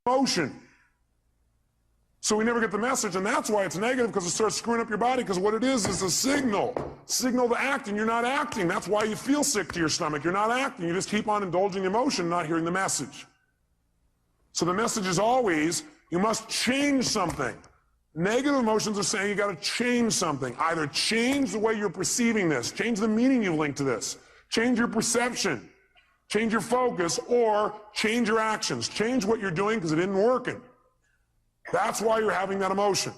emotion. So we never get the message, and that's why it's negative, because it starts screwing up your body, because what it is a signal to act, and you're not acting. That's why you feel sick to your stomach. You're not acting. You just keep on indulging the emotion, not hearing the message. So the message is always, you must change something. Negative emotions are saying you got to change something. Either change the way you're perceiving this, change the meaning you've linked to this, change your perception, change your focus, or change your actions. Change what you're doing because it isn't working. That's why you're having that emotion.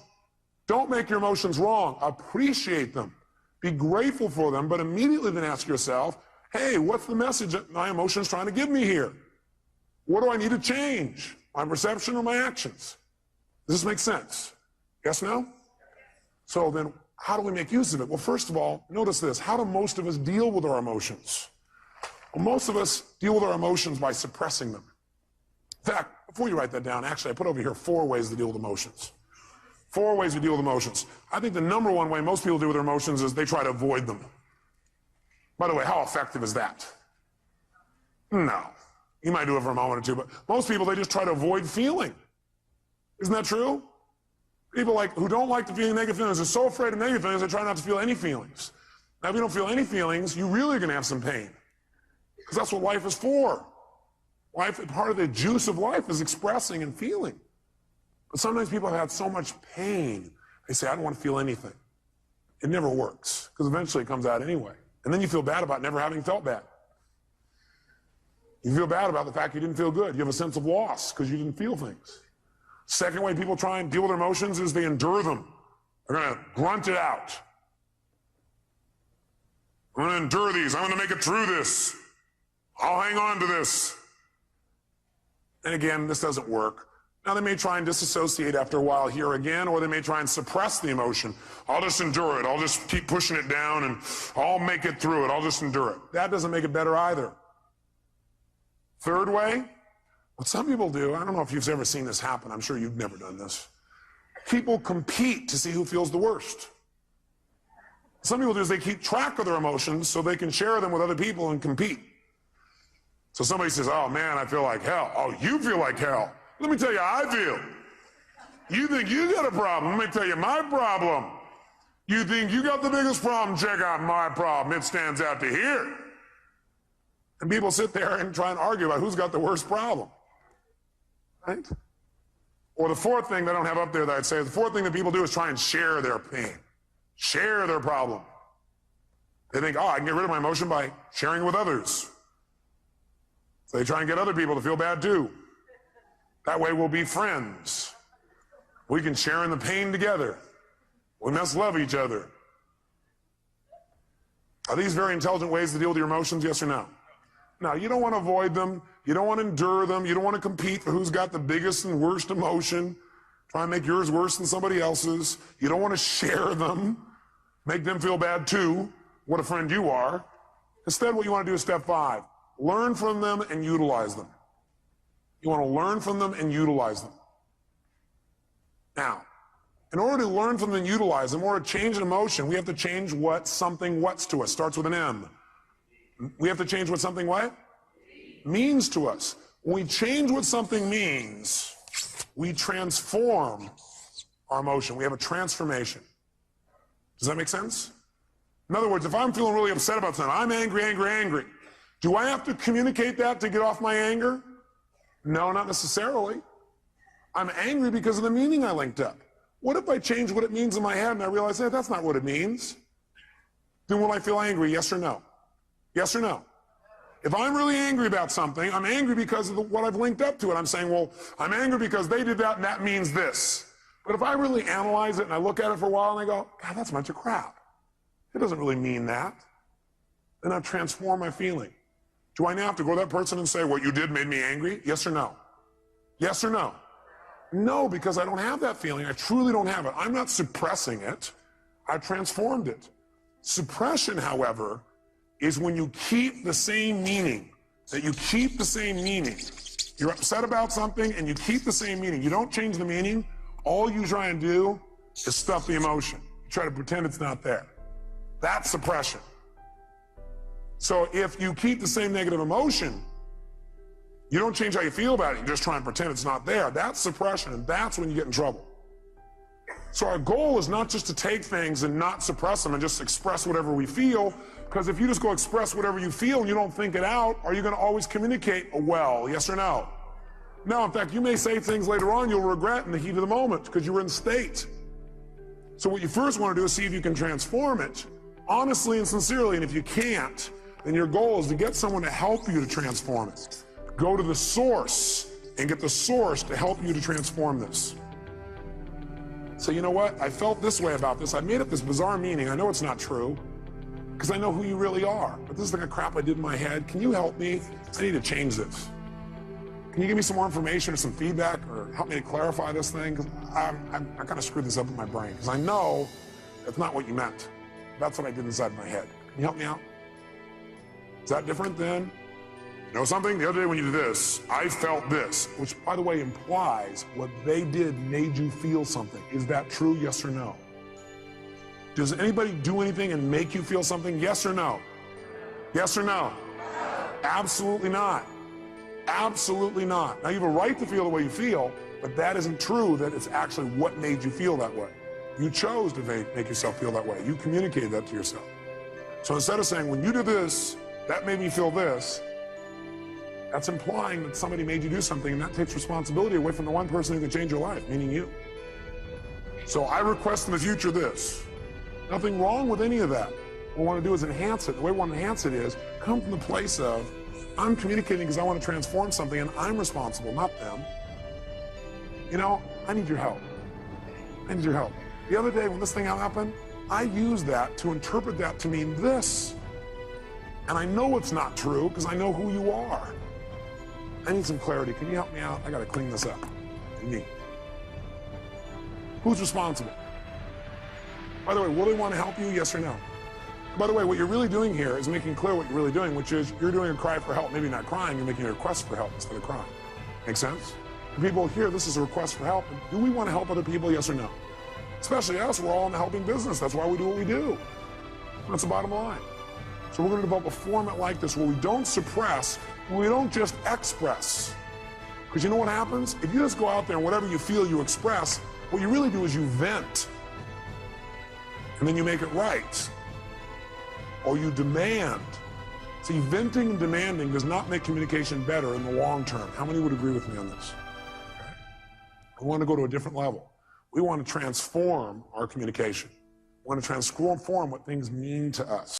Don't make your emotions wrong. Appreciate them. Be grateful for them, but immediately then ask yourself, hey, what's the message that my emotion's trying to give me here? What do I need to change? My perception or my actions? Does this make sense? Yes, no? So then, how do we make use of it? Well, first of all, notice this. How do most of us deal with our emotions? Well, most of us deal with our emotions by suppressing them. In fact, before you write that down, actually, I put over here 4 ways to deal with emotions. 4 ways to deal with emotions. I think the number 1 way most people deal with their emotions is they try to avoid them. By the way, how effective is that? No. You might do it for a moment or two, but most people, they just try to avoid feeling. Isn't that true? People who don't like to feel negative feelings are so afraid of negative feelings, they try not to feel any feelings. Now, if you don't feel any feelings, you really are going to have some pain. Because that's what life is for. Life, part of the juice of life is expressing and feeling. But sometimes people have had so much pain, they say, I don't want to feel anything. It never works, because eventually it comes out anyway. And then you feel bad about never having felt bad. You feel bad about the fact you didn't feel good. You have a sense of loss because you didn't feel things. Second way people try and deal with their emotions is they endure them. They're going to grunt it out. I'm going to endure these. I'm going to make it through this. I'll hang on to this. And again, this doesn't work. Now, they may try and disassociate after a while here again, or they may try and suppress the emotion. I'll just endure it. I'll just keep pushing it down, and I'll make it through it. I'll just endure it. That doesn't make it better either. Third way, what some people do, I don't know if you've ever seen this happen. I'm sure you've never done this. People compete to see who feels the worst. Some people do is they keep track of their emotions so they can share them with other people and compete. So somebody says, oh man, I feel like hell. Oh, you feel like hell. Let me tell you how I feel. You think you got a problem. Let me tell you my problem. You think you got the biggest problem. Check out my problem. It stands out to here. And people sit there and try and argue about who's got the worst problem. Right? Or the fourth thing that I don't have up there that I'd say, the fourth thing that people do is try and share their pain. Share their problem. They think, oh, I can get rid of my emotion by sharing it with others. So they try and get other people to feel bad too. That way we'll be friends. We can share in the pain together. We must love each other. Are these very intelligent ways to deal with your emotions, yes or no? No, you don't want to avoid them. You don't want to endure them. You don't want to compete for who's got the biggest and worst emotion. Try and make yours worse than somebody else's. You don't want to share them. Make them feel bad too. What a friend you are. Instead, what you want to do is step 5. Learn from them and utilize them. You want to learn from them and utilize them. Now, in order to learn from them and utilize them, in order to change an emotion, we have to change what something what's to us. Starts with an M. We have to change what something what? Means to us. When we change what something means, we transform our emotion. We have a transformation. Does that make sense? In other words, if I'm feeling really upset about something, I'm angry, angry, angry. Do I have to communicate that to get off my anger? No, not necessarily. I'm angry because of the meaning I linked up. What if I change what it means in my head and I realize, hey, that's not what it means? Then will I feel angry, yes or no? Yes or no? If I'm really angry about something, I'm angry because of what I've linked up to it. I'm saying, well, I'm angry because they did that and that means this. But if I really analyze it and I look at it for a while and I go, God, that's a bunch of crap. It doesn't really mean that. Then I've transformed my feeling. Do I now have to go to that person and say, what you did made me angry? Yes or no? Yes or no? No, because I don't have that feeling. I truly don't have it. I'm not suppressing it. I've transformed it. Suppression, however, is when you keep the same meaning, that you keep the same meaning. You're upset about something and you keep the same meaning. You don't change the meaning. All you try and do is stuff the emotion. You try to pretend it's not there. That's suppression. So if you keep the same negative emotion You don't change how you feel about it, you just try and pretend it's not there. That's suppression, and that's when you get in trouble. So our goal is not just to take things and not suppress them and just express whatever we feel, because if you just go express whatever you feel and you don't think it out, are you going to always communicate well, yes or no? No, in fact, you may say things later on you'll regret in the heat of the moment because you were in state. So what you first want to do is see if you can transform it, honestly and sincerely, and if you can't, then your goal is to get someone to help you to transform it. Go to the source and get the source to help you to transform this. So you know what? I felt this way about this. I made up this bizarre meaning. I know it's not true because I know who you really are. But this is the kind of crap I did in my head. Can you help me? I need to change this. Can you give me some more information or some feedback or help me to clarify this thing? Because I kind of screwed this up in my brain because I know that's not what you meant. That's what I did inside my head. Can you help me out? Is that different than, you know something? The other day when you did this, I felt this, which by the way implies what they did made you feel something. Is that true, yes or no? Does anybody do anything and make you feel something, yes or no? Yes or no? Absolutely not. Absolutely not. Now you have a right to feel the way you feel, but that isn't true that it's actually what made you feel that way. You chose to make yourself feel that way. You communicated that to yourself. So instead of saying, when you did this, that made me feel this, that's implying that somebody made you do something, and that takes responsibility away from the one person who can change your life, meaning you. So I request in the future this. Nothing wrong with any of that. What we want to do is enhance it. The way we want to enhance it is come from the place of, I'm communicating because I want to transform something and I'm responsible, not them. You know, I need your help. I need your help. The other day when this thing happened, I used that to interpret that to mean this. And I know it's not true because I know who you are. I need some clarity. Can you help me out? I got to clean this up. Me. Who's responsible? By the way, will they want to help you? Yes or no? By the way, what you're really doing here is making clear what you're really doing, which is you're doing a cry for help. Maybe not crying, you're making a request for help instead of crying. Make sense? For people here, this is a request for help. Do we want to help other people? Yes or no? Especially us, we're all in the helping business. That's why we do what we do. That's the bottom line. So we're going to develop a format like this where we don't suppress, we don't just express. Because you know what happens? If you just go out there and whatever you feel you express, what you really do is you vent. And then you make it right. Or you demand. See, venting and demanding does not make communication better in the long term. How many would agree with me on this? Okay. We want to go to a different level. We want to transform our communication. We want to transform what things mean to us.